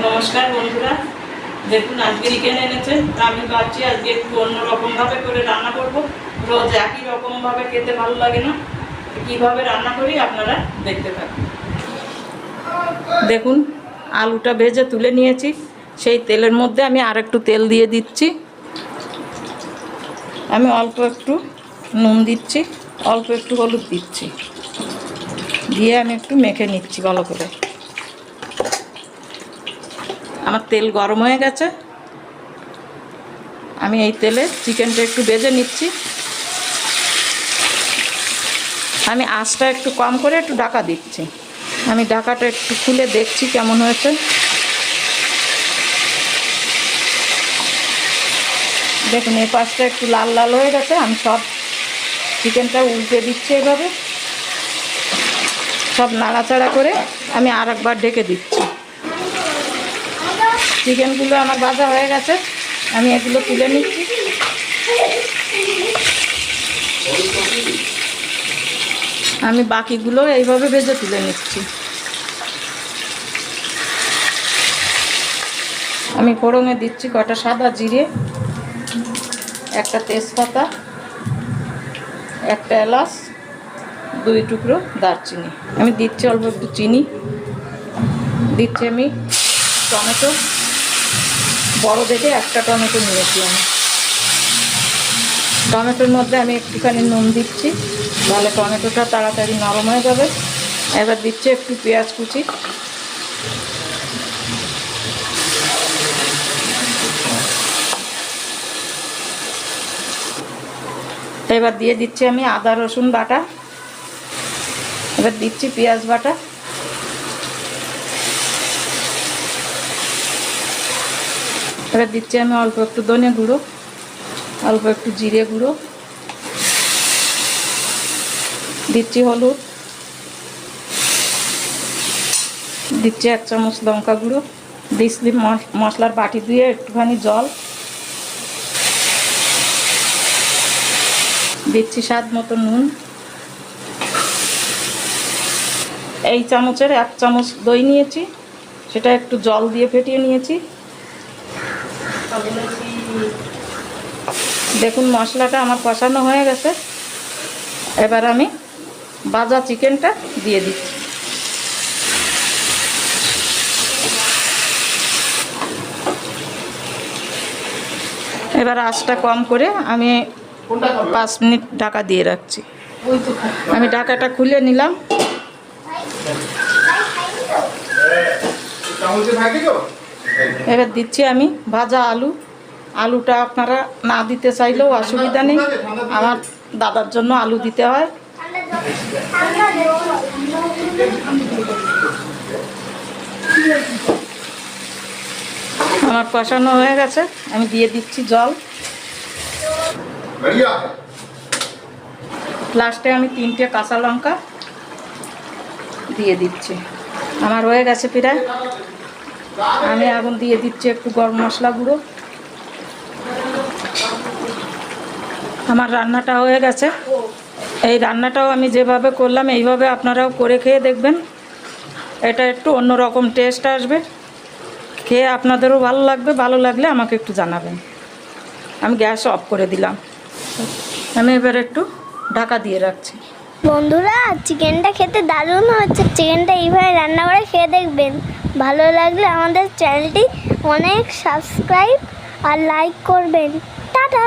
নমস্কার বন্ধুরা, দেখুন আজকে চিকেন এনেছে। আমি ভাবছি আজকে একটু অন্যরকমভাবে করে রান্না করব। রোজ একই রকমভাবে খেতে ভালো লাগে না, কীভাবে রান্না করি আপনারা দেখতে থাকুন। দেখুন আলুটা ভেজে তুলে নিয়েছি। সেই তেলের মধ্যে আমি আর একটু তেল দিয়ে দিচ্ছি। আমি অল্প একটু নুন দিচ্ছি, অল্প একটু হলুদ দিচ্ছি, দিয়ে আমি একটু মেখে নিচ্ছি ভালো করে। আমার তেল গরম হয়ে গেছে, আমি এই তেলে চিকেনটা একটু ভেজে নিচ্ছি। আমি আঁচটা একটু কম করে একটু ঢাকা দিচ্ছি। আমি ঢাকাটা একটু খুলে দেখছি কেমন হয়েছে। দেখুন এই পাশটা একটু লাল লাল হয়ে গেছে। আমি সব চিকেনটা উল্টে দিচ্ছি এভাবে, সব নাড়াচাড়া করে আমি আর একবার ঢেকে দিচ্ছি। চিকেনগুলো আমার ভাজা হয়ে গেছে, আমি এগুলো তুলে নিচ্ছি। আমি বাকিগুলো এইভাবে ভেজে তুলে নিচ্ছি। আমি ফোড়নে দিচ্ছি কটা সাদা জিরে, একটা তেজপাতা, একটা এলাচ, 2 টুকরো দারচিনি। আমি দিচ্ছি অল্প একটু চিনি, দিচ্ছি আমি টমেটো, বড় দেখে একটা টমেটো নিয়েছি আমি। টমেটোর মধ্যে আমি একটুখানি নুন দিচ্ছি, তাহলে টমেটোটা তাড়াতাড়ি নরম হয়ে যাবে। এবার দিচ্ছি একটু পেঁয়াজ কুচি, এবার দিয়ে দিচ্ছি আমি আদা রসুন বাটা, এবার দিচ্ছি পেঁয়াজ বাটা, এবার দিচ্ছি আমি অল্প একটু ধনে গুঁড়ো, অল্প একটু জিরে গুঁড়ো, দিচ্ছি হলুদ, দিচ্ছি 1 চামচ লঙ্কা গুঁড়ো, দিচ্ছি মশলার বাটি দিয়ে একটুখানি জল, দিচ্ছি স্বাদ মতো নুন। এই চামচের 1 চামচ দই নিয়েছি, সেটা একটু জল দিয়ে ফেটিয়ে নিয়েছি। দেখুন মশলাটা আমার কষানো হয়ে গেছে। এবার আমি ভাজা চিকেনটা দিয়ে দিচ্ছি। এবার আঁচটা কম করে আমি 5 মিনিট ঢাকা দিয়ে রাখছি। আমি ঢাকাটা খুলে নিলাম। এবার দিচ্ছি আমি ভাজা আলু। আলুটা আপনারা না দিতে চাইলেও অসুবিধা নেই, আমার দাদার জন্য আলু দিতে হয়। আমার কষানো হয়ে গেছে, আমি দিয়ে দিচ্ছি জল। লাস্টে আমি 3টে কাঁচা লঙ্কা দিয়ে দিচ্ছি। আমার হয়ে গেছে প্রায়। আমি এখন দিয়ে দিচ্ছি একটু গরম মশলা গুঁড়ো। আমার রান্নাটা হয়ে গেছে। এই রান্নাটাও আমি যেভাবে করলাম এইভাবে আপনারাও করে খেয়ে দেখবেন। এটা একটু অন্যরকম টেস্ট আসবে, খেয়ে আপনাদেরও ভালো লাগবে। ভালো লাগলে আমাকে একটু জানাবেন। আমি গ্যাস অফ করে দিলাম। আমি এবার একটু ঢাকা দিয়ে রাখছি। বন্ধুরা চিকেনটা খেতে দারুণ হচ্ছে। চিকেনটা এইভাবে রান্না করে খেয়ে দেখবেন। ভালো লাগলে আমাদের চ্যানেলটি অনেক সাবস্ক্রাইব আর লাইক করবেন। টাটা।